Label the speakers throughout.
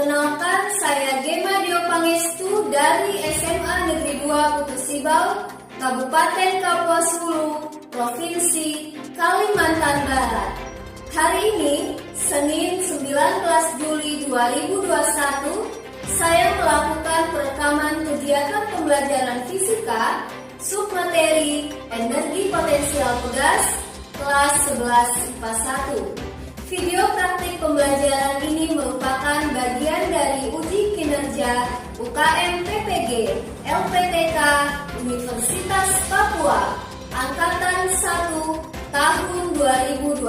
Speaker 1: Perkenalkan, saya Gema Dio Pangestu dari SMA Negeri 2 Putus Sibau, Kabupaten Kapuas Hulu, Provinsi Kalimantan Barat. Hari ini, Senin 19 Juli 2021, saya melakukan perekaman kegiatan pembelajaran fisika submateri energi potensial pegas kelas 11 IPA 1. Video praktik pembelajaran ini merupakan bagian dari uji kinerja UKM PPG LPTK Universitas Papua Angkatan 1 tahun 2021.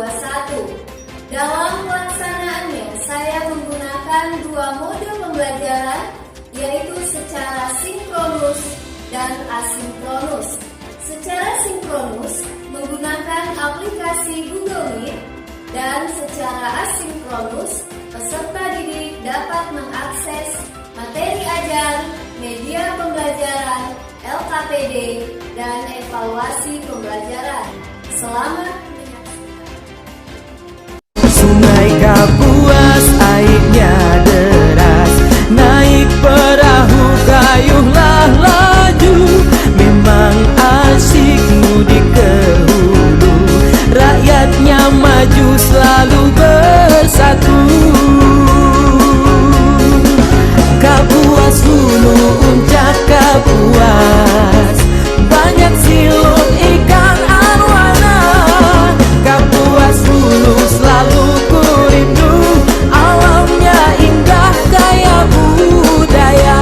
Speaker 1: Dalam pelaksanaannya, saya menggunakan dua mode pembelajaran, yaitu secara sinkronus dan asinkronus. Secara sinkronus menggunakan aplikasi Google Meet, dan secara asinkronus peserta didik dapat mengakses materi ajar, media pembelajaran, LKPD, dan evaluasi pembelajaran. Selamat menyaksikan.
Speaker 2: Sungai Kapuas airnya deras, naik perahu kayuhlah laju. Memang asik mudik ke hulu, rakyatnya maju selalu bersatu. Kapuas Hulu, Puncak Kapuas, banyak silut ikan arwana. Kapuas Hulu selalu ku rindu, alamnya indah kaya budaya.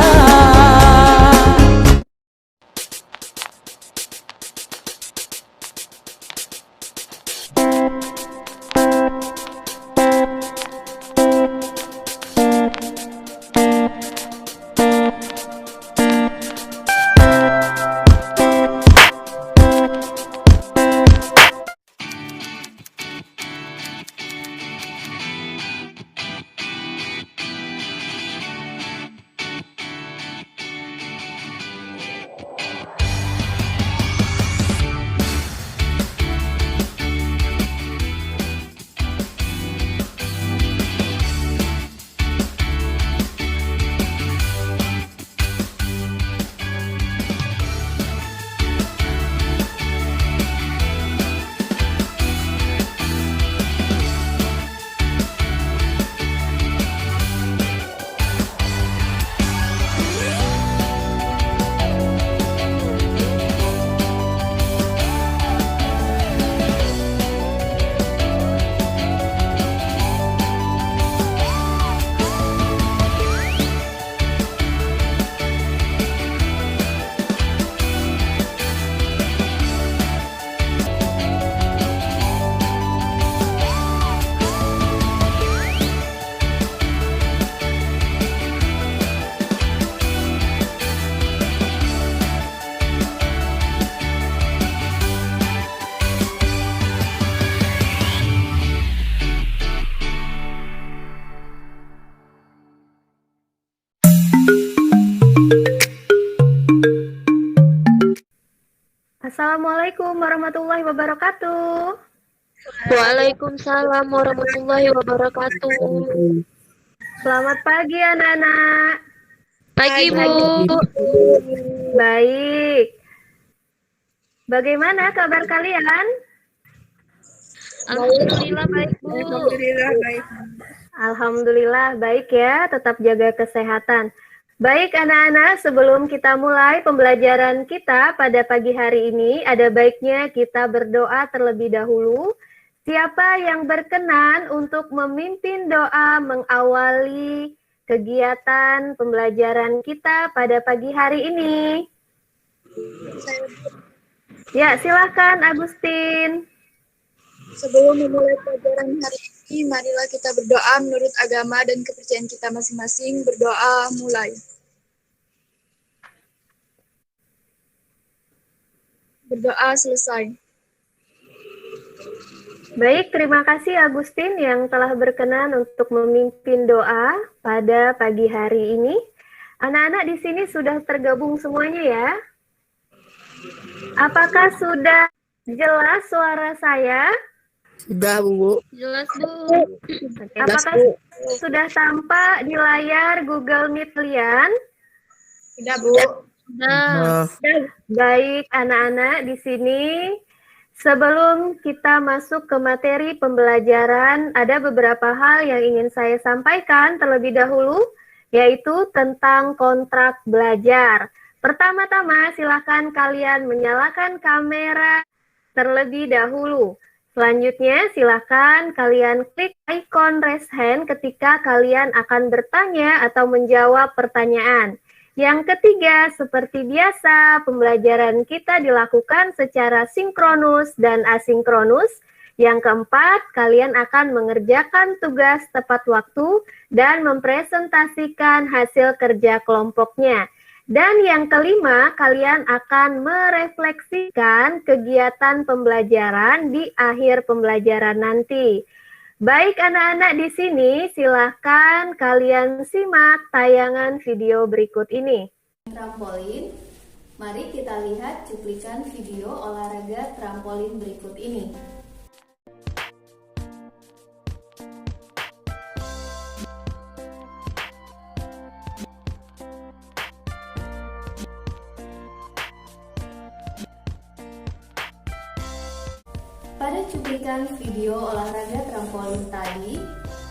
Speaker 3: Assalamualaikum warahmatullahi wabarakatuh.
Speaker 4: Waalaikumsalam warahmatullahi wabarakatuh.
Speaker 3: Selamat pagi anak-anak.
Speaker 4: Pagi Bu.
Speaker 3: Baik. Bagaimana kabar kalian?
Speaker 4: Alhamdulillah baik Bu.
Speaker 3: Alhamdulillah baik ya, tetap jaga kesehatan. Baik anak-anak, sebelum kita mulai pembelajaran kita pada pagi hari ini, ada baiknya kita berdoa terlebih dahulu. Siapa yang berkenan untuk memimpin doa mengawali kegiatan pembelajaran kita pada pagi hari ini? Ya, silakan Agustin.
Speaker 5: Sebelum memulai pelajaran hari ini, marilah kita berdoa menurut agama dan kepercayaan kita masing-masing. Berdoa mulai. Berdoa selesai.
Speaker 3: Baik, terima kasih Agustin yang telah berkenan untuk memimpin doa pada pagi hari ini. Anak-anak di sini sudah tergabung semuanya ya? Apakah sudah jelas suara saya?
Speaker 6: Sudah, Bu.
Speaker 4: Jelas, Bu.
Speaker 3: Oke, apakah sudah tampak di layar Google Meet kalian?
Speaker 5: Sudah, Bu.
Speaker 4: Nah,
Speaker 3: Baik, anak-anak di sini. Sebelum kita masuk ke materi pembelajaran, ada beberapa hal yang ingin saya sampaikan terlebih dahulu, yaitu tentang kontrak belajar. Pertama-tama, silakan kalian menyalakan kamera terlebih dahulu. Selanjutnya, silakan kalian klik icon raise hand ketika kalian akan bertanya atau menjawab pertanyaan. Yang ketiga, seperti biasa, pembelajaran kita dilakukan secara sinkronus dan asinkronus. Yang keempat, kalian akan mengerjakan tugas tepat waktu dan mempresentasikan hasil kerja kelompoknya. Dan yang kelima, kalian akan merefleksikan kegiatan pembelajaran di akhir pembelajaran nanti. Baik anak-anak di sini, silahkan kalian simak tayangan video berikut ini.
Speaker 1: Trampolin, mari kita lihat cuplikan video olahraga trampolin berikut ini. Pada cuplikan video olahraga trampolin tadi,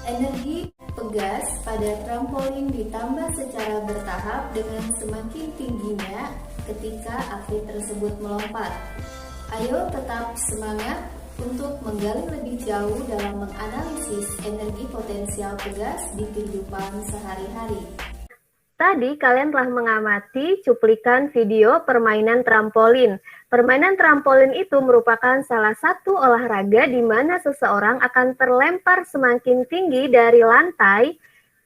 Speaker 1: energi pegas pada trampolin ditambah secara bertahap dengan semakin tingginya ketika atlet tersebut melompat. Ayo tetap semangat untuk menggali lebih jauh dalam menganalisis energi potensial pegas di kehidupan sehari-hari.
Speaker 3: Tadi kalian telah mengamati cuplikan video permainan trampolin. Permainan trampolin itu merupakan salah satu olahraga di mana seseorang akan terlempar semakin tinggi dari lantai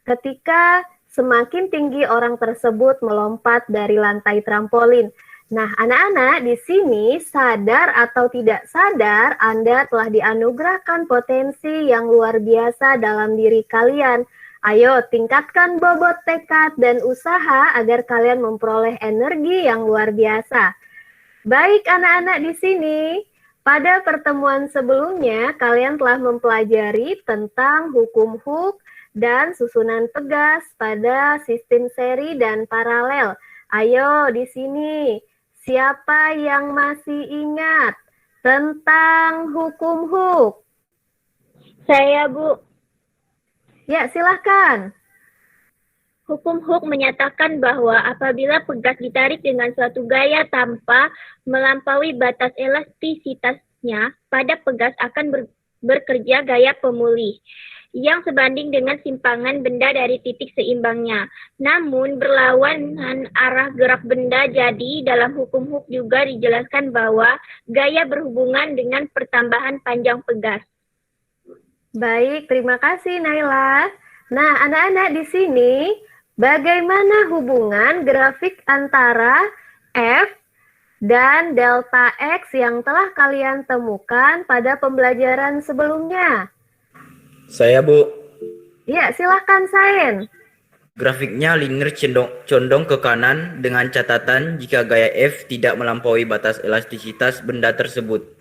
Speaker 3: ketika semakin tinggi orang tersebut melompat dari lantai trampolin. Nah, anak-anak di sini sadar atau tidak sadar Anda telah dianugerahkan potensi yang luar biasa dalam diri kalian. Ayo tingkatkan bobot tekad dan usaha agar kalian memperoleh energi yang luar biasa. Baik anak-anak di sini, pada pertemuan sebelumnya kalian telah mempelajari tentang hukum Hooke dan susunan pegas pada sistem seri dan paralel. Ayo di sini, siapa yang masih ingat tentang hukum Hooke?
Speaker 4: saya, Bu.
Speaker 3: Ya, silahkan.
Speaker 4: Hukum Hooke menyatakan bahwa apabila pegas ditarik dengan suatu gaya tanpa melampaui batas elastisitasnya, pada pegas akan bekerja gaya pemulih yang sebanding dengan simpangan benda dari titik seimbangnya. Namun berlawanan arah gerak benda, jadi dalam hukum Hooke juga dijelaskan bahwa gaya berhubungan dengan pertambahan panjang pegas.
Speaker 3: Baik, terima kasih Naila. Nah, anak-anak di sini, bagaimana hubungan grafik antara F dan delta X yang telah kalian temukan pada pembelajaran sebelumnya?
Speaker 7: Saya, Bu.
Speaker 3: Ya, silahkan Sain.
Speaker 7: Grafiknya linear condong ke kanan dengan catatan jika gaya F tidak melampaui batas elastisitas benda tersebut.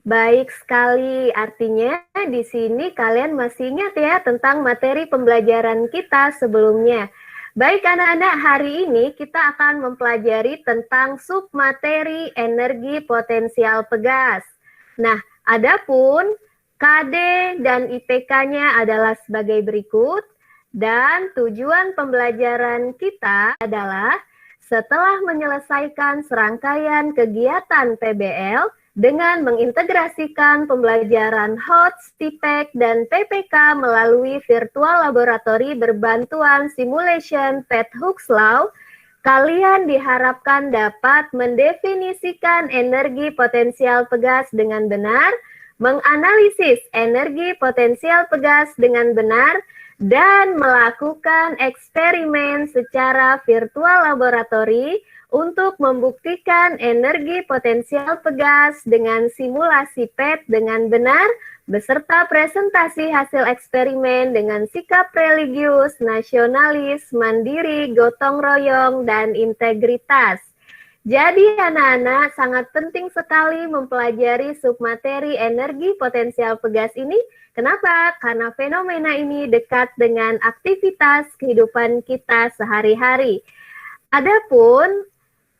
Speaker 3: Baik sekali, artinya di sini kalian masih ingat ya tentang materi pembelajaran kita sebelumnya. Baik anak-anak, hari ini kita akan mempelajari tentang submateri energi potensial pegas. Nah, adapun KD dan IPK-nya adalah sebagai berikut, dan tujuan pembelajaran kita adalah setelah menyelesaikan serangkaian kegiatan PBL, dengan mengintegrasikan pembelajaran HOTS, TPEC, dan PPK melalui virtual laboratory berbantuan simulation PET Hooke's Law, kalian diharapkan dapat mendefinisikan energi potensial pegas dengan benar, menganalisis energi potensial pegas dengan benar, dan melakukan eksperimen secara virtual laboratory untuk membuktikan energi potensial pegas dengan simulasi PET dengan benar, beserta presentasi hasil eksperimen dengan sikap religius, nasionalis, mandiri, gotong royong, dan integritas. Jadi anak-anak sangat penting sekali mempelajari submateri energi potensial pegas ini. Kenapa? Karena fenomena ini dekat dengan aktivitas kehidupan kita sehari-hari. Adapun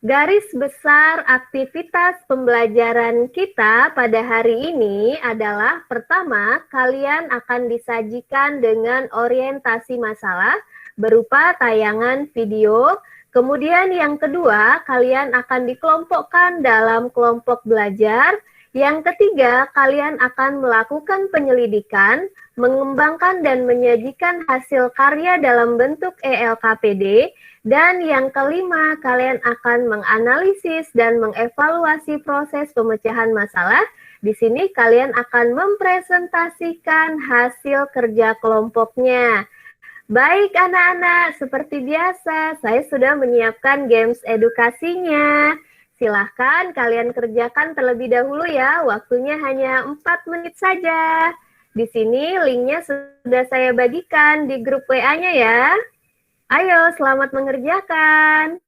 Speaker 3: garis besar aktivitas pembelajaran kita pada hari ini adalah pertama, kalian akan disajikan dengan orientasi masalah berupa tayangan video. Kemudian yang kedua, kalian akan dikelompokkan dalam kelompok belajar. Yang ketiga, kalian akan melakukan penyelidikan, mengembangkan dan menyajikan hasil karya dalam bentuk ELKPD. Dan yang kelima, kalian akan menganalisis dan mengevaluasi proses pemecahan masalah. Di sini kalian akan mempresentasikan hasil kerja kelompoknya. Baik anak-anak, seperti biasa, saya sudah menyiapkan games edukasinya. Silahkan kalian kerjakan terlebih dahulu ya, waktunya hanya 4 menit saja. Di sini linknya sudah saya bagikan di grup WA-nya ya. Ayo, selamat mengerjakan.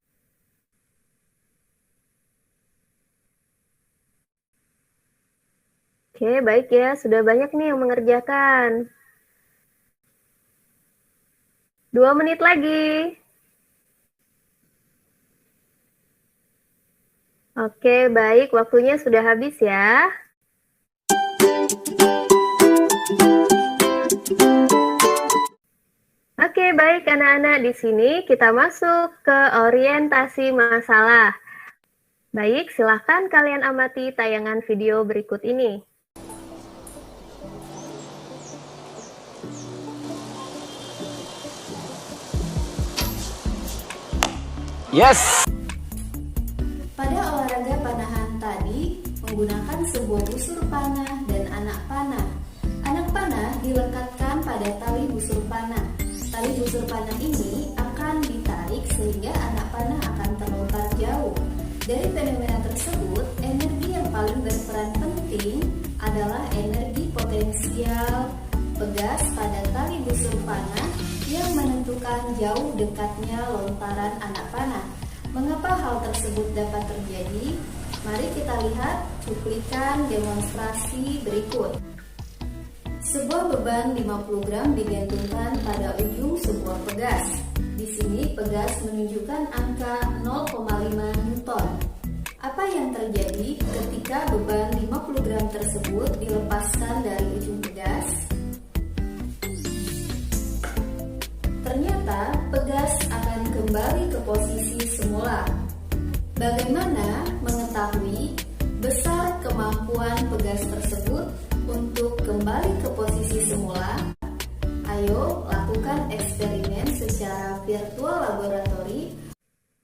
Speaker 3: Oke, baik ya. Sudah banyak nih yang mengerjakan. 2 menit lagi. Oke, baik. Waktunya sudah habis ya. Oke, baik anak-anak, di sini kita masuk ke orientasi masalah. Baik, silahkan kalian amati tayangan video berikut ini.
Speaker 2: Yes.
Speaker 1: Pada olahraga panahan tadi menggunakan sebuah busur panah dan anak panah. Anak panah dilekatkan pada tali busur panah. Tali busur panah ini akan ditarik sehingga anak panah akan terlontar jauh. Dari fenomena tersebut, energi yang paling berperan penting adalah energi potensial pegas pada tali busur panah yang menentukan jauh dekatnya lontaran anak panah. Mengapa hal tersebut dapat terjadi? Mari kita lihat cuplikan demonstrasi berikut. Sebuah beban 50 gram digantungkan pada ujung sebuah pegas. Di sini pegas menunjukkan angka 0,5 Newton. Apa yang terjadi ketika beban 50 gram tersebut dilepaskan dari ujung pegas? Ternyata pegas akan kembali ke posisi semula. Bagaimana mengetahui besar kemampuan pegas tersebut untuk kembali ke posisi semula? Ayo lakukan eksperimen secara virtual laboratori.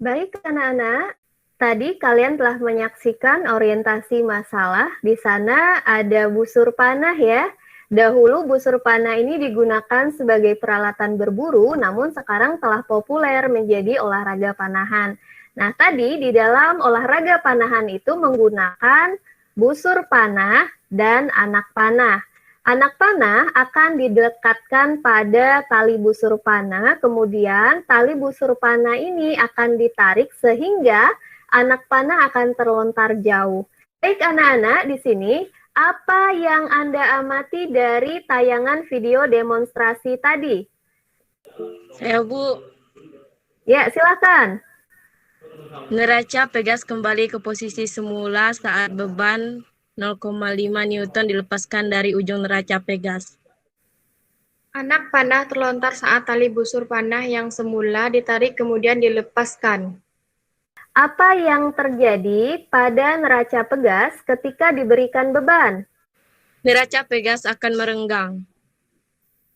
Speaker 3: Baik anak-anak, tadi kalian telah menyaksikan orientasi masalah. Di sana ada busur panah ya. Dahulu busur panah ini digunakan sebagai peralatan berburu, namun sekarang telah populer menjadi olahraga panahan. Nah, tadi di dalam olahraga panahan itu menggunakan busur panah dan anak panah. Anak panah akan dilekatkan pada tali busur panah, kemudian tali busur panah ini akan ditarik sehingga anak panah akan terlontar jauh. Baik anak-anak, di sini apa yang Anda amati dari tayangan video demonstrasi tadi?
Speaker 6: Saya Bu,
Speaker 3: Ya, silakan.
Speaker 6: neraca pegas kembali ke posisi semula saat beban 0,5 Newton dilepaskan dari ujung neraca pegas.
Speaker 8: Anak panah terlontar saat tali busur panah yang semula ditarik kemudian dilepaskan.
Speaker 3: Apa yang terjadi pada neraca pegas ketika diberikan beban?
Speaker 6: Neraca pegas akan merenggang.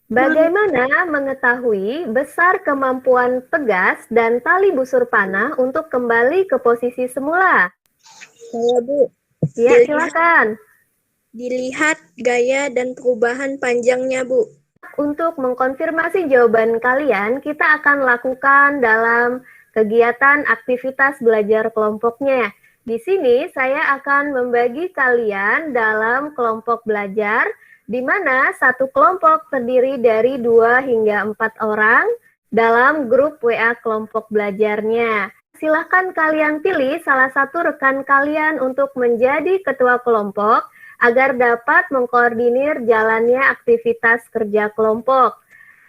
Speaker 3: Bagaimana mengetahui besar kemampuan pegas dan tali busur panah untuk kembali ke posisi semula?
Speaker 4: Saya Bu,
Speaker 3: Ya, silakan.
Speaker 4: dilihat gaya dan perubahan panjangnya Bu.
Speaker 3: Untuk mengkonfirmasi jawaban kalian, kita akan lakukan dalam kegiatan aktivitas belajar kelompoknya. Di sini saya akan membagi kalian dalam kelompok belajar, di mana satu kelompok terdiri dari 2 hingga 4 orang dalam grup WA kelompok belajarnya. silahkan kalian pilih salah satu rekan kalian untuk menjadi ketua kelompok agar dapat mengkoordinir jalannya aktivitas kerja kelompok.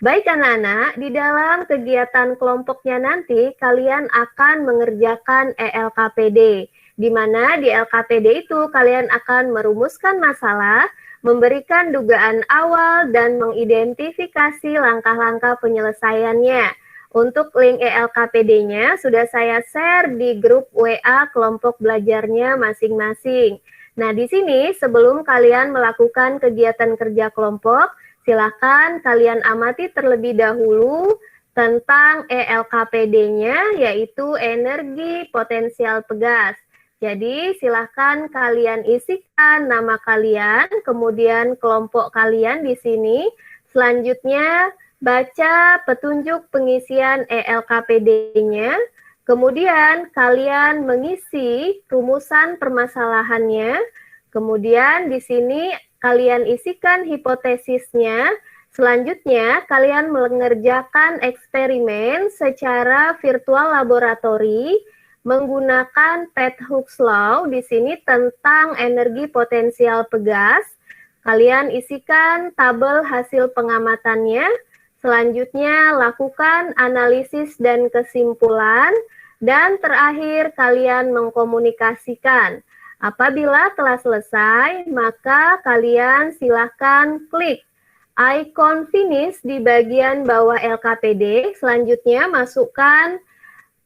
Speaker 3: Baik anak-anak, di dalam kegiatan kelompoknya nanti kalian akan mengerjakan ELKPD, di mana di LKPD itu kalian akan merumuskan masalah, memberikan dugaan awal, dan mengidentifikasi langkah-langkah penyelesaiannya. Untuk link ELKPD-nya sudah saya share di grup WA kelompok belajarnya masing-masing. Nah, di sini sebelum kalian melakukan kegiatan kerja kelompok, silakan kalian amati terlebih dahulu tentang ELKPD-nya, yaitu energi potensial pegas. Jadi silakan kalian isikan nama kalian, kemudian kelompok kalian di sini. Selanjutnya baca petunjuk pengisian ELKPD-nya. Kemudian kalian mengisi rumusan permasalahannya. Kemudian di sini kalian isikan hipotesisnya. Selanjutnya, kalian mengerjakan eksperimen secara virtual laboratori menggunakan Pett-Hughes Law di sini tentang energi potensial pegas. Kalian isikan tabel hasil pengamatannya. Selanjutnya, lakukan analisis dan kesimpulan. Dan terakhir, kalian mengkomunikasikan. Apabila telah selesai, maka kalian silahkan klik icon finish di bagian bawah LKPD. Selanjutnya, masukkan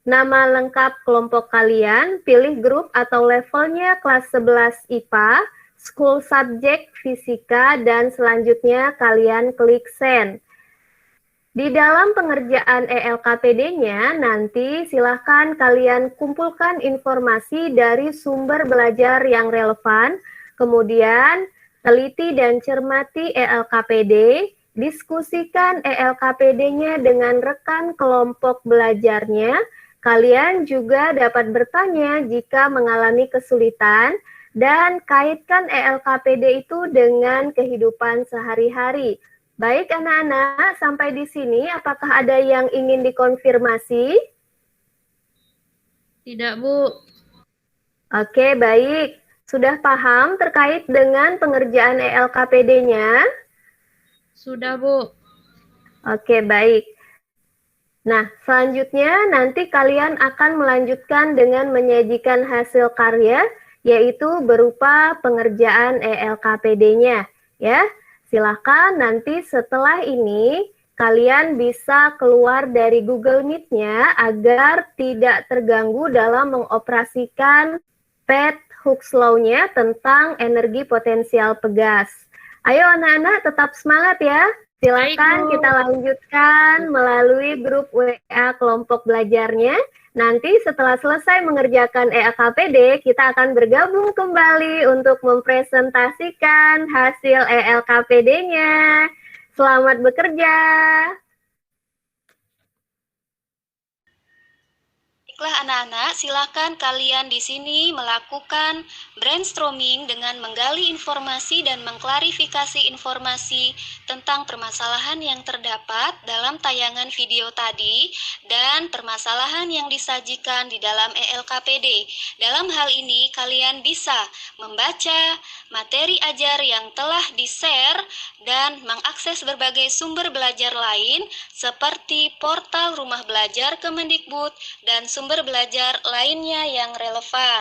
Speaker 3: nama lengkap kelompok kalian, pilih grup atau levelnya kelas 11 IPA, school subject fisika, dan selanjutnya kalian klik send. Di dalam pengerjaan ELKPD-nya, nanti silahkan kalian kumpulkan informasi dari sumber belajar yang relevan, kemudian teliti dan cermati ELKPD, diskusikan ELKPD-nya dengan rekan kelompok belajarnya. Kalian juga dapat bertanya jika mengalami kesulitan, dan kaitkan ELKPD itu dengan kehidupan sehari-hari. Baik anak-anak, sampai di sini apakah ada yang ingin dikonfirmasi?
Speaker 6: Tidak, Bu.
Speaker 3: Oke, baik. Sudah paham terkait dengan pengerjaan ELKPD-nya?
Speaker 6: Sudah, Bu.
Speaker 3: Oke, baik. Nah, selanjutnya nanti kalian akan melanjutkan dengan menyajikan hasil karya, yaitu berupa pengerjaan ELKPD-nya, ya. Silakan nanti setelah ini kalian bisa keluar dari Google Meet-nya agar tidak terganggu dalam mengoperasikan Pett-Hughes Law-nya tentang energi potensial pegas. Ayo anak-anak tetap semangat ya. Silakan kita lanjutkan melalui grup WA kelompok belajarnya. Nanti setelah selesai mengerjakan ELKPD, kita akan bergabung kembali untuk mempresentasikan hasil ELKPD-nya. Selamat bekerja.
Speaker 1: Baiklah anak-anak, silakan kalian di sini melakukan brainstorming dengan menggali informasi dan mengklarifikasi informasi tentang permasalahan yang terdapat dalam tayangan video tadi dan permasalahan yang disajikan di dalam ELKPD. Dalam hal ini, kalian bisa membaca materi ajar yang telah di-share dan mengakses berbagai sumber belajar lain seperti portal Rumah Belajar Kemendikbud dan sumber belajar lainnya yang relevan.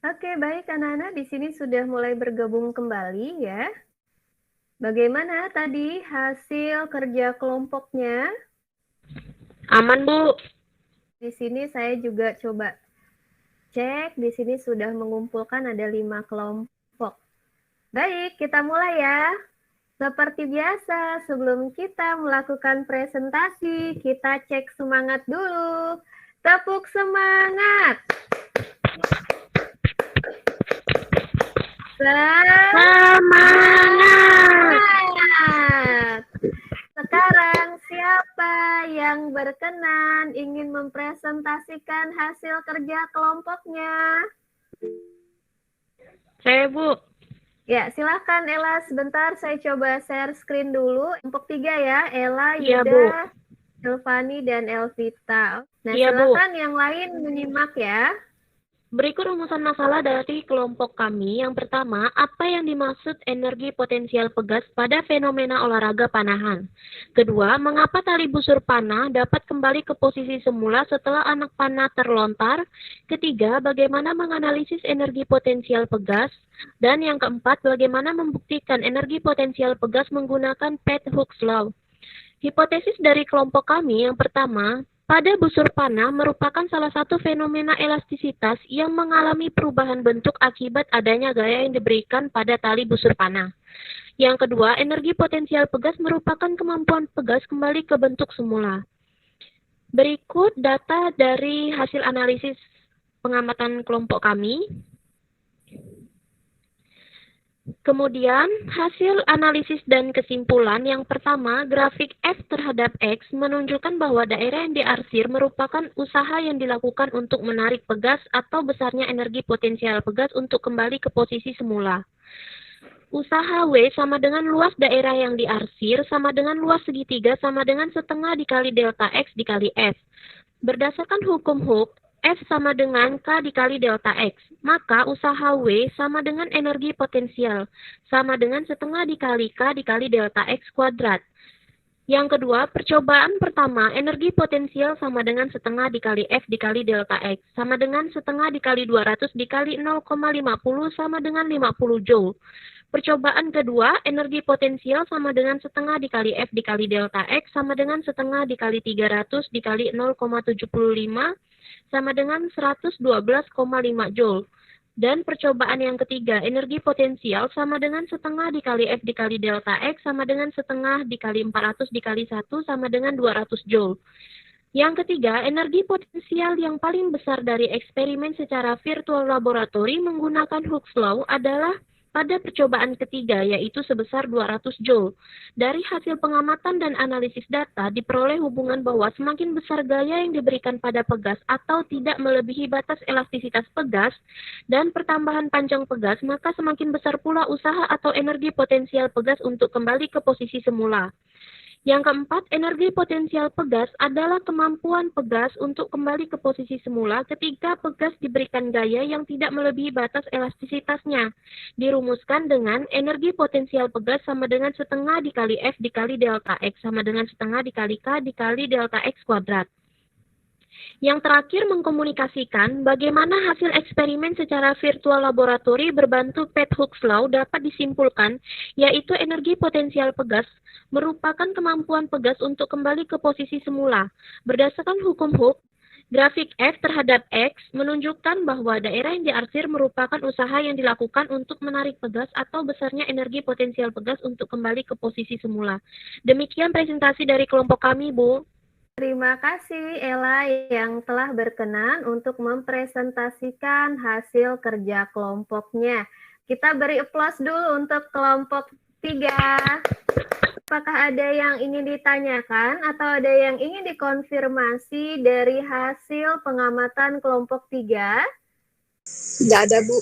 Speaker 3: Oke, baik anak-anak, di sini sudah mulai bergabung kembali ya. Bagaimana tadi hasil kerja kelompoknya?
Speaker 4: Aman, Bu.
Speaker 3: Di sini saya juga coba cek, di sini sudah mengumpulkan ada 5 kelompok. Baik, kita mulai ya. Seperti biasa, sebelum kita melakukan presentasi, kita cek semangat dulu. Tepuk semangat. Semangat. Sekarang siapa yang berkenan ingin mempresentasikan hasil kerja kelompoknya?
Speaker 4: Saya, Bu.
Speaker 3: Ya, silakan Ella, sebentar saya coba share screen dulu. Kelompok 3 ya, Ella,
Speaker 4: Iya,
Speaker 3: Yuda,
Speaker 4: Bu.
Speaker 3: Elvani, dan Elvita. Nah,
Speaker 4: Iya, Bu.
Speaker 3: silakan yang lain menyimak ya.
Speaker 4: Berikut rumusan masalah dari kelompok kami. Yang pertama, apa yang dimaksud energi potensial pegas pada fenomena olahraga panahan? Kedua, mengapa tali busur panah dapat kembali ke posisi semula setelah anak panah terlontar? Ketiga, bagaimana menganalisis energi potensial pegas? Dan yang keempat, bagaimana membuktikan energi potensial pegas menggunakan Pett-Hooke's Law? Hipotesis dari kelompok kami yang pertama, pada busur panah merupakan salah satu fenomena elastisitas yang mengalami perubahan bentuk akibat adanya gaya yang diberikan pada tali busur panah. Yang kedua, energi potensial pegas merupakan kemampuan pegas kembali ke bentuk semula. Berikut data dari hasil analisis pengamatan kelompok kami. Kemudian, hasil analisis dan kesimpulan yang pertama, grafik F terhadap X menunjukkan bahwa daerah yang diarsir merupakan usaha yang dilakukan untuk menarik pegas atau besarnya energi potensial pegas untuk kembali ke posisi semula. Usaha W sama dengan luas daerah yang diarsir sama dengan luas segitiga sama dengan setengah dikali delta X dikali F. Berdasarkan hukum Hooke, F sama dengan K dikali delta X. Maka usaha W sama dengan energi potensial, sama dengan setengah dikali K dikali delta X kuadrat. Yang kedua, percobaan pertama, energi potensial sama dengan setengah dikali F dikali delta X, sama dengan setengah dikali 200 dikali 0,50 sama dengan 50 Joule. Percobaan kedua, energi potensial sama dengan setengah dikali F dikali delta X, sama dengan setengah dikali 300 dikali 0,75 sama dengan 112,5 Joule. Dan percobaan yang ketiga, energi potensial sama dengan setengah dikali F dikali delta X sama dengan setengah dikali 400 dikali 1 sama dengan 200 Joule. Yang ketiga, energi potensial yang paling besar dari eksperimen secara virtual laboratori menggunakan Hooke's Law adalah pada percobaan ketiga, yaitu sebesar 200 Joule. Dari hasil pengamatan dan analisis data, diperoleh hubungan bahwa semakin besar gaya yang diberikan pada pegas atau tidak melebihi batas elastisitas pegas dan pertambahan panjang pegas, maka semakin besar pula usaha atau energi potensial pegas untuk kembali ke posisi semula. Yang keempat, energi potensial pegas adalah kemampuan pegas untuk kembali ke posisi semula ketika pegas diberikan gaya yang tidak melebihi batas elastisitasnya. Dirumuskan dengan energi potensial pegas sama dengan setengah dikali F dikali delta X sama dengan setengah dikali K dikali delta X kuadrat. Yang terakhir, mengkomunikasikan bagaimana hasil eksperimen secara virtual laboratori berbantu Pett-Hooke's Law dapat disimpulkan, yaitu energi potensial pegas merupakan kemampuan pegas untuk kembali ke posisi semula. Berdasarkan hukum Hooke, grafik F terhadap X menunjukkan bahwa daerah yang diarsir merupakan usaha yang dilakukan untuk menarik pegas atau besarnya energi potensial pegas untuk kembali ke posisi semula. Demikian presentasi dari kelompok kami, Bu.
Speaker 3: Terima kasih Ella yang telah berkenan untuk mempresentasikan hasil kerja kelompoknya. Kita beri aplaus dulu untuk kelompok 3. Apakah ada yang ingin ditanyakan atau ada yang ingin dikonfirmasi dari hasil pengamatan kelompok 3?
Speaker 5: Tidak ada, Bu.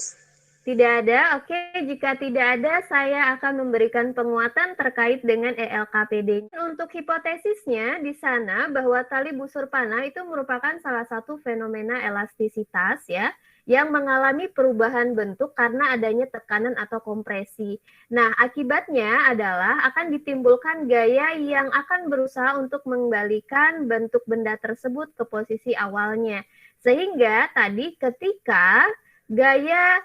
Speaker 3: Tidak ada? Oke, jika tidak ada, saya akan memberikan penguatan terkait dengan ELKPD. Untuk hipotesisnya di sana bahwa tali busur panah itu merupakan salah satu fenomena elastisitas ya, yang mengalami perubahan bentuk karena adanya tekanan atau kompresi. Nah, akibatnya adalah akan ditimbulkan gaya yang akan berusaha untuk mengembalikan bentuk benda tersebut ke posisi awalnya. Sehingga tadi ketika gaya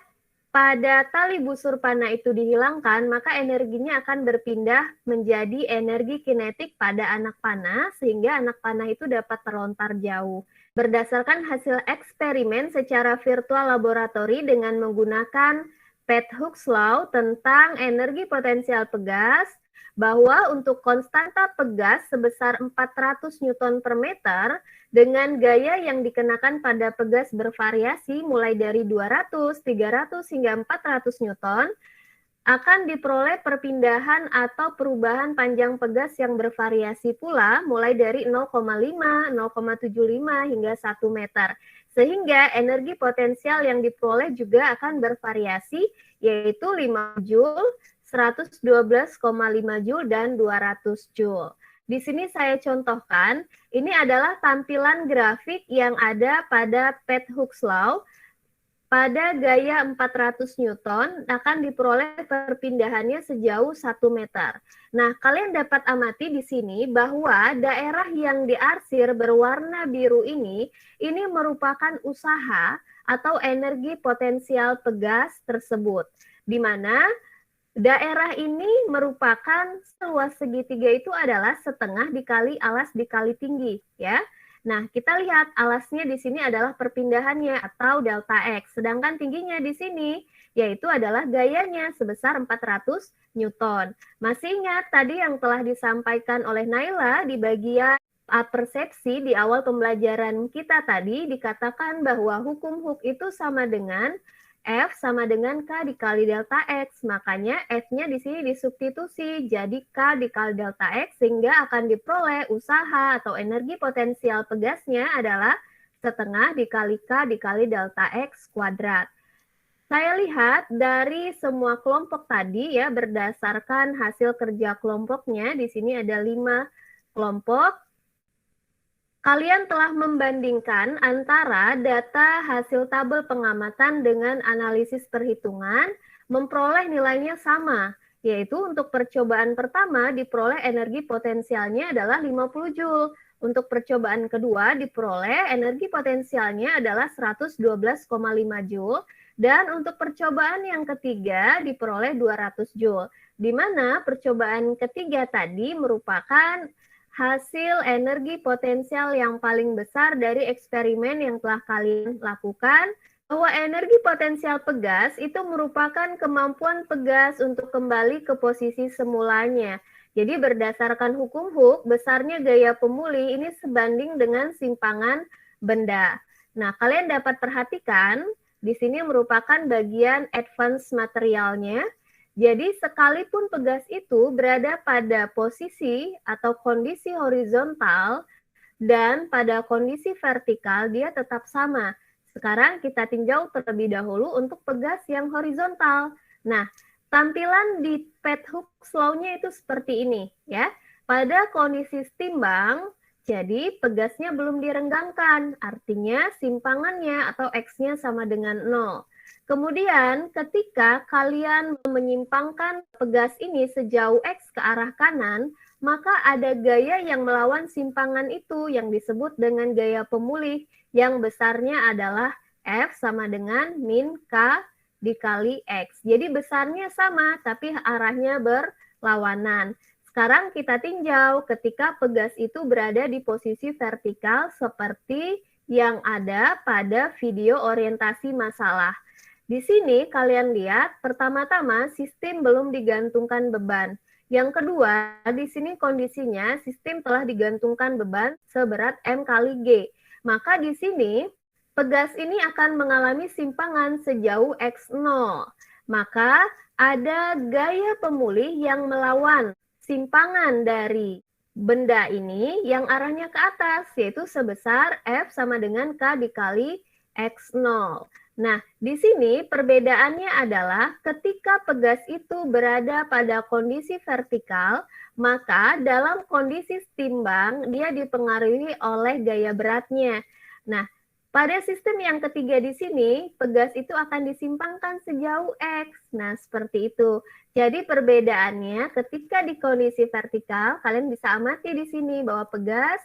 Speaker 3: pada tali busur panah itu dihilangkan, maka energinya akan berpindah menjadi energi kinetik pada anak panah, sehingga anak panah itu dapat terlontar jauh. Berdasarkan hasil eksperimen secara virtual laboratori dengan menggunakan Pett-Hughes Law tentang energi potensial pegas, bahwa untuk konstanta pegas sebesar 400 Newton per meter dengan gaya yang dikenakan pada pegas bervariasi mulai dari 200, 300 hingga 400 Newton akan diperoleh perpindahan atau perubahan panjang pegas yang bervariasi pula mulai dari 0,5, 0,75 hingga 1 meter. Sehingga energi potensial yang diperoleh juga akan bervariasi yaitu 5 Joule, 112,5 Joule dan 200 Joule. Di sini saya contohkan, ini adalah tampilan grafik yang ada pada Pett-Hughes Law. Pada gaya 400 Newton akan diperoleh perpindahannya sejauh 1 meter. Nah, kalian dapat amati di sini bahwa daerah yang diarsir berwarna biru ini merupakan usaha atau energi potensial pegas tersebut, di mana daerah ini merupakan seluas segitiga itu adalah setengah dikali alas dikali tinggi, ya. Nah, kita lihat alasnya di sini adalah perpindahannya atau delta X, sedangkan tingginya di sini yaitu adalah gayanya sebesar 400 Newton. Masih ingat tadi yang telah disampaikan oleh Naila di bagian persepsi di awal pembelajaran kita tadi dikatakan bahwa hukum Hooke itu sama dengan F sama dengan K dikali delta X, makanya F-nya di sini disubstitusi jadi K dikali delta X sehingga akan diperoleh usaha atau energi potensial pegasnya adalah setengah dikali K dikali delta X kuadrat. Saya lihat dari semua kelompok tadi ya berdasarkan hasil kerja kelompoknya, di sini ada 5 kelompok. Kalian telah membandingkan antara data hasil tabel pengamatan dengan analisis perhitungan, memperoleh nilainya sama, yaitu untuk percobaan pertama diperoleh energi potensialnya adalah 50 Joule. Untuk percobaan kedua diperoleh energi potensialnya adalah 112,5 Joule, dan untuk percobaan yang ketiga diperoleh 200 Joule, di mana percobaan ketiga tadi merupakan hasil energi potensial yang paling besar dari eksperimen yang telah kalian lakukan, bahwa energi potensial pegas itu merupakan kemampuan pegas untuk kembali ke posisi semulanya. Jadi berdasarkan hukum Hooke, besarnya gaya pemulih ini sebanding dengan simpangan benda. Nah, kalian dapat perhatikan, di sini merupakan bagian advance materialnya. Jadi sekalipun pegas itu berada pada posisi atau kondisi horizontal dan pada kondisi vertikal dia tetap sama. Sekarang kita tinjau terlebih dahulu untuk pegas yang horizontal. Nah, tampilan di Pett-Hughes Law-nya itu seperti ini ya. Pada kondisi stimbang, jadi pegasnya belum direnggangkan, artinya simpangannya atau X-nya sama dengan 0. Kemudian ketika kalian menyimpangkan pegas ini sejauh X ke arah kanan, maka ada gaya yang melawan simpangan itu yang disebut dengan gaya pemulih yang besarnya adalah F sama dengan min K dikali X. Jadi besarnya sama tapi arahnya berlawanan. Sekarang kita tinjau ketika pegas itu berada di posisi vertikal seperti yang ada pada video orientasi masalah. Di sini kalian lihat, pertama-tama sistem belum digantungkan beban. Yang kedua, di sini kondisinya sistem telah digantungkan beban seberat M kali G. Maka di sini pegas ini akan mengalami simpangan sejauh X0. Maka ada gaya pemulih yang melawan simpangan dari benda ini yang arahnya ke atas, yaitu sebesar F sama dengan K dikali X0. Nah, di sini perbedaannya adalah ketika pegas itu berada pada kondisi vertikal, maka dalam kondisi stimbang dia dipengaruhi oleh gaya beratnya. Nah, pada sistem yang ketiga di sini, pegas itu akan disimpangkan sejauh X. Nah, seperti itu. Jadi perbedaannya ketika di kondisi vertikal, kalian bisa amati di sini bahwa pegas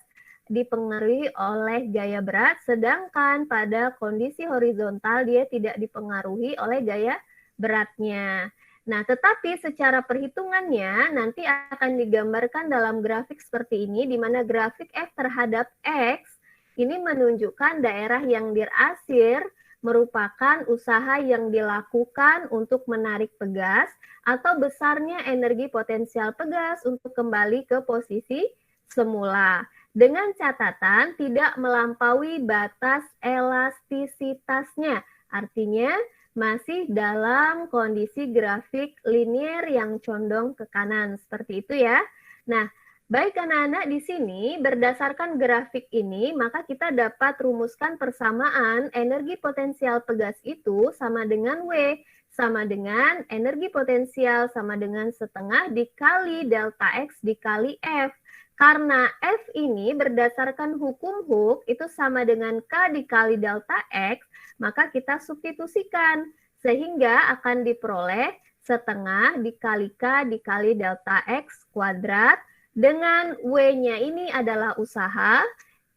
Speaker 3: dipengaruhi oleh gaya berat, sedangkan pada kondisi horizontal dia tidak dipengaruhi oleh gaya beratnya. Nah, tetapi secara perhitungannya nanti akan digambarkan dalam grafik seperti ini, di mana grafik F terhadap X ini menunjukkan daerah yang dirasir merupakan usaha yang dilakukan untuk menarik pegas atau besarnya energi potensial pegas untuk kembali ke posisi semula. Dengan catatan tidak melampaui batas elastisitasnya, artinya masih dalam kondisi grafik linier yang condong ke kanan, seperti itu ya. Nah, baik anak-anak, di sini berdasarkan grafik ini, maka kita dapat rumuskan persamaan energi potensial pegas itu sama dengan W, sama dengan energi potensial sama dengan setengah dikali delta X dikali F. Karena F ini berdasarkan hukum Hooke itu sama dengan K dikali delta X, maka kita substitusikan sehingga akan diperoleh setengah dikali K dikali delta X kuadrat dengan W-nya ini adalah usaha,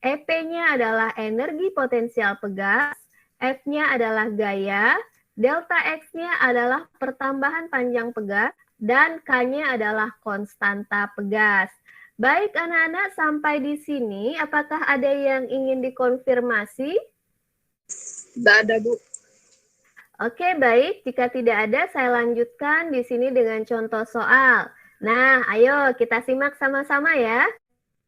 Speaker 3: EP-nya adalah energi potensial pegas, F-nya adalah gaya, delta X-nya adalah pertambahan panjang pegas, dan K-nya adalah konstanta pegas. Baik anak-anak, sampai di sini apakah ada yang ingin dikonfirmasi?
Speaker 5: Tidak ada, Bu.
Speaker 3: Oke, baik. Jika tidak ada, saya lanjutkan di sini dengan contoh soal. Nah, ayo kita simak sama-sama ya.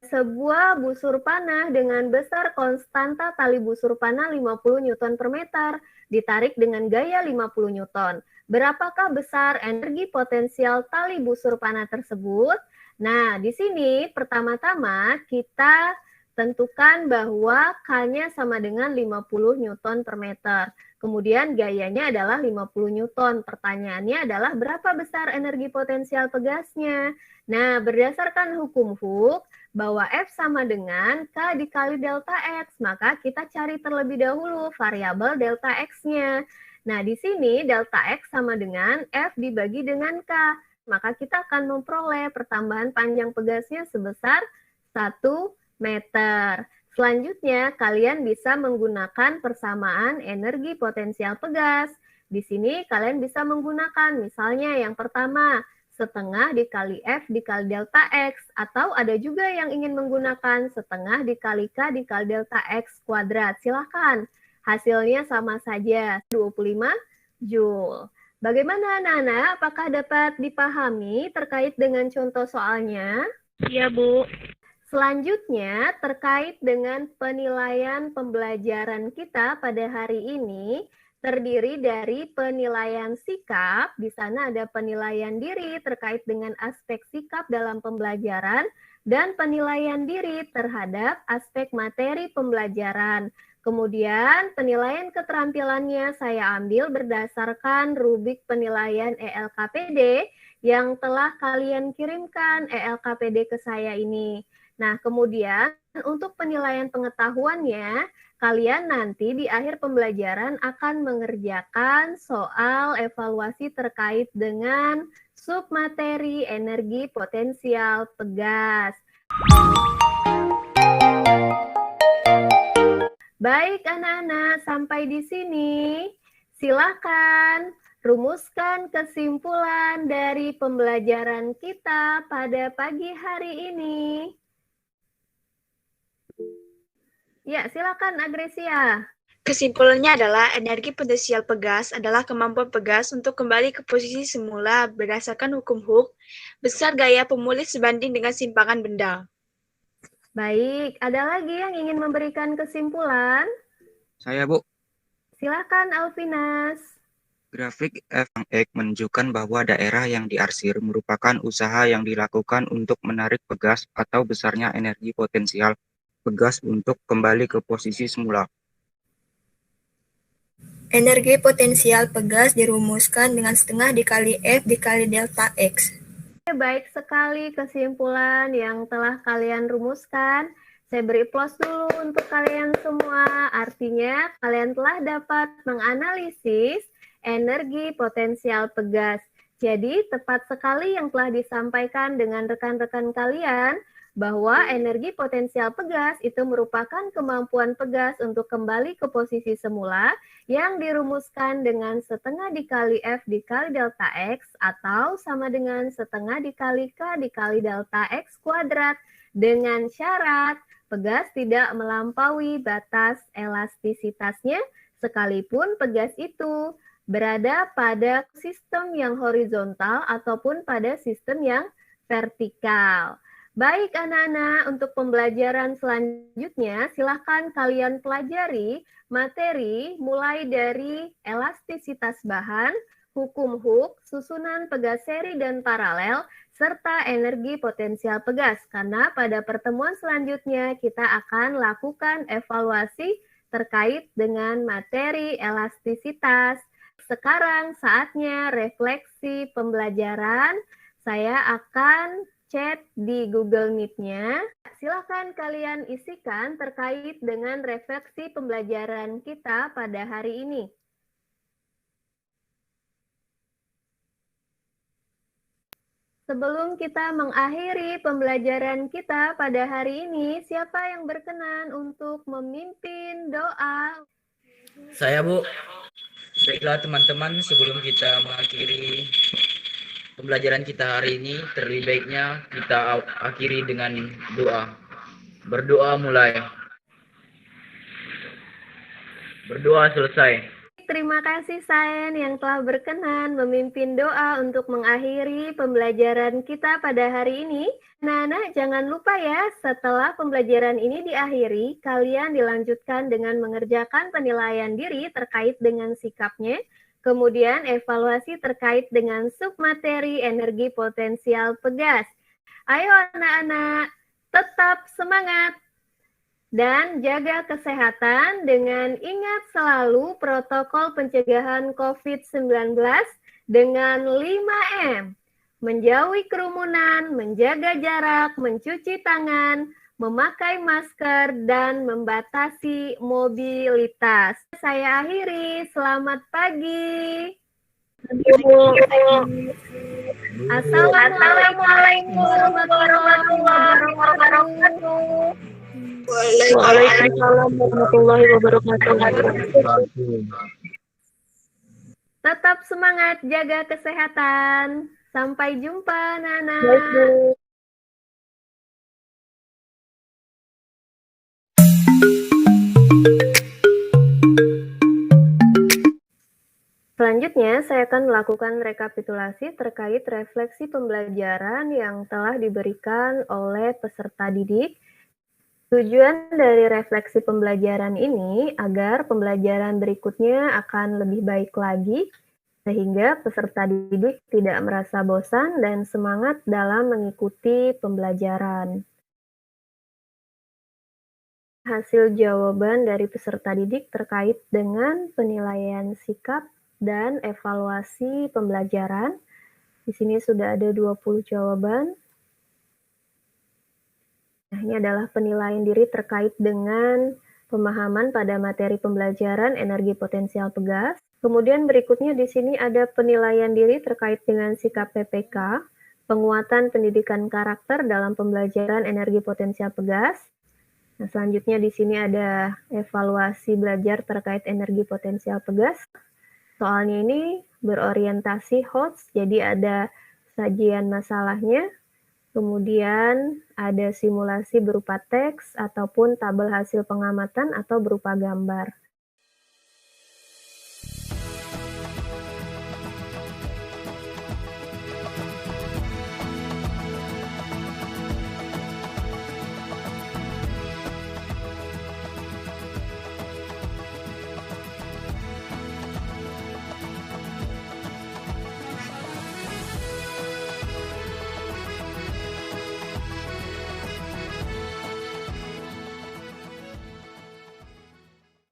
Speaker 3: Sebuah busur panah dengan besar konstanta tali busur panah 50 Newton per meter ditarik dengan gaya 50 Newton. Berapakah besar energi potensial tali busur panah tersebut? Nah, di sini pertama-tama kita tentukan bahwa K-nya sama dengan 50 Newton per meter. Kemudian gayanya adalah 50 Newton. Pertanyaannya adalah berapa besar energi potensial pegasnya? Nah, berdasarkan hukum Hooke, bahwa F sama dengan K dikali delta X, maka kita cari terlebih dahulu variabel delta X-nya. Nah, di sini delta X sama dengan F dibagi dengan K. Maka kita akan memperoleh pertambahan panjang pegasnya sebesar 1 meter. Selanjutnya, kalian bisa menggunakan persamaan energi potensial pegas. Di sini kalian bisa menggunakan, misalnya yang pertama, setengah dikali F dikali delta X. Atau ada juga yang ingin menggunakan setengah dikali K dikali delta X kuadrat. Silahkan, hasilnya sama saja, 25 Joule. Bagaimana anak-anak? Apakah dapat dipahami terkait dengan contoh soalnya?
Speaker 4: Iya, Bu.
Speaker 3: Selanjutnya, terkait dengan penilaian pembelajaran kita pada hari ini, terdiri dari penilaian sikap, di sana ada penilaian diri terkait dengan aspek sikap dalam pembelajaran, dan penilaian diri terhadap aspek materi pembelajaran. Kemudian penilaian keterampilannya saya ambil berdasarkan rubrik penilaian ELKPD yang telah kalian kirimkan ELKPD ke saya ini. Nah, kemudian untuk penilaian pengetahuannya, kalian nanti di akhir pembelajaran akan mengerjakan soal evaluasi terkait dengan submateri energi potensial pegas. Baik anak-anak, sampai di sini silakan rumuskan kesimpulan dari pembelajaran kita pada pagi hari ini. Ya, silakan Agresia.
Speaker 8: Kesimpulannya adalah energi potensial pegas adalah kemampuan pegas untuk kembali ke posisi semula berdasarkan hukum Hooke, besar gaya pemulih sebanding dengan simpangan benda.
Speaker 3: Baik, ada lagi yang ingin memberikan kesimpulan?
Speaker 9: Saya, Bu.
Speaker 3: Silakan Alvinas.
Speaker 9: Grafik F yang X menunjukkan bahwa daerah yang diarsir merupakan usaha yang dilakukan untuk menarik pegas atau besarnya energi potensial pegas untuk kembali ke posisi semula.
Speaker 10: Energi potensial pegas dirumuskan dengan setengah dikali F dikali delta X.
Speaker 3: Baik sekali kesimpulan yang telah kalian rumuskan. Saya beri plus dulu untuk kalian semua. Artinya kalian telah dapat menganalisis energi potensial pegas. Jadi tepat sekali yang telah disampaikan dengan rekan-rekan kalian bahwa energi potensial pegas itu merupakan kemampuan pegas untuk kembali ke posisi semula yang dirumuskan dengan setengah dikali F dikali delta X atau sama dengan setengah dikali K dikali delta X kuadrat dengan syarat pegas tidak melampaui batas elastisitasnya sekalipun pegas itu berada pada sistem yang horizontal ataupun pada sistem yang vertikal. Baik anak-anak, untuk pembelajaran selanjutnya silahkan kalian pelajari materi mulai dari elastisitas bahan, hukum Hooke, susunan pegas seri dan paralel, serta energi potensial pegas. Karena pada pertemuan selanjutnya kita akan lakukan evaluasi terkait dengan materi elastisitas. Sekarang saatnya refleksi pembelajaran. Saya akan chat di Google Meet-nya. Silakan kalian isikan terkait dengan refleksi pembelajaran kita pada hari ini. Sebelum kita mengakhiri pembelajaran kita pada hari ini, siapa yang berkenan untuk memimpin doa?
Speaker 7: Saya, Bu. Baiklah teman-teman, sebelum kita mengakhiri pembelajaran kita hari ini, terlebih baiknya kita akhiri dengan doa. Berdoa mulai. Berdoa selesai.
Speaker 3: Terima kasih Saen yang telah berkenan memimpin doa untuk mengakhiri pembelajaran kita pada hari ini. Nah, jangan lupa ya, setelah pembelajaran ini diakhiri, kalian dilanjutkan dengan mengerjakan penilaian diri terkait dengan sikapnya, kemudian evaluasi terkait dengan submateri energi potensial pegas. Ayo anak-anak, tetap semangat dan jaga kesehatan dengan ingat selalu protokol pencegahan COVID-19 dengan 5M. Menjauhi kerumunan, menjaga jarak, mencuci tangan, memakai masker, dan membatasi mobilitas. Saya akhiri, selamat pagi. Assalamualaikum warahmatullahi wabarakatuh.
Speaker 4: Waalaikumsalam warahmatullahi wabarakatuh.
Speaker 3: Tetap semangat, jaga kesehatan. Sampai jumpa, Nana. Selanjutnya, saya akan melakukan rekapitulasi terkait refleksi pembelajaran yang telah diberikan oleh peserta didik. Tujuan dari refleksi pembelajaran ini agar pembelajaran berikutnya akan lebih baik lagi, sehingga peserta didik tidak merasa bosan dan semangat dalam mengikuti pembelajaran. Hasil jawaban dari peserta didik terkait dengan penilaian sikap dan evaluasi pembelajaran. Di sini sudah ada 20 jawaban. Nah, ini adalah penilaian diri terkait dengan pemahaman pada materi pembelajaran energi potensial pegas. Kemudian berikutnya di sini ada penilaian diri terkait dengan sikap PPK, penguatan pendidikan karakter dalam pembelajaran energi potensial pegas. Nah, selanjutnya di sini ada evaluasi belajar terkait energi potensial pegas. Soalnya ini berorientasi HOTS, jadi ada sajian masalahnya, kemudian ada simulasi berupa teks ataupun tabel hasil pengamatan atau berupa gambar.